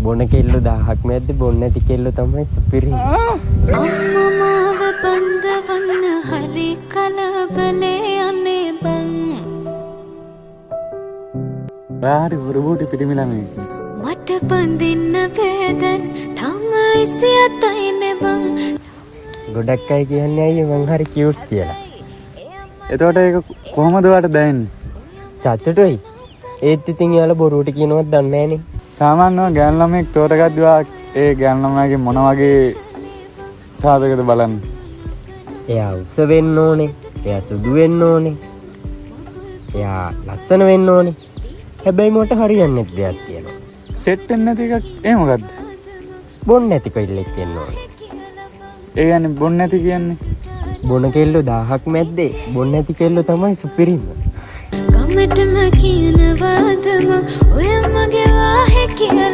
බොන කෙල්ලෝ 1000ක් මැද්දේ බොන්නේ නැති කෙල්ලෝ තමයි සුපිරි. අම්මා මාව බඳවන්න හරි කලබලේ අනේ බං. බාහිර වරුබුටි පිටිමි ළමයි. මට බඳින්න බෑදන් තමයි සියතයිනේ බං. ගොඩක් අය කියන්නේ අයියේ මං හරි කියුට් කියලා. එතකොට ඒක කොහොමද ඔයාලට දැනෙන්නේ? සතුටුයි. ඒත් ඉතින් යාළුවා බොරුවට කියනවත් දන්නේ නැහනේ. සාමාන්‍යව ගෑනු ළමෙක් තෝරගද්දී ඒ ගෑනු ළමයාගේ මොන වගේ සාධකද බලන්න? එයා උස වෙන්න ඕනේ. එයා සුදු වෙන්න ඕනේ. එයා ලස්සන වෙන්න ඕනේ. හැබැයි මට හරියන්නේ නැති දෙයක් තියෙනවා. සෙට් වෙන්නේ නැති එකක් ඒ මොකද්ද? බොන්නේ නැති කෙල්ලෙක් වෙන්න ඕනේ. ඒ කියන්නේ බොන්නේ නැති කියන්නේ? බොන කෙල්ලෝ 1000ක් මැද්දේ බොන්නේ නැති කෙල්ලෝ තමයි සුපිරිම. කමටම කියනවාද මං ඔය මගේ වාහේ කියලා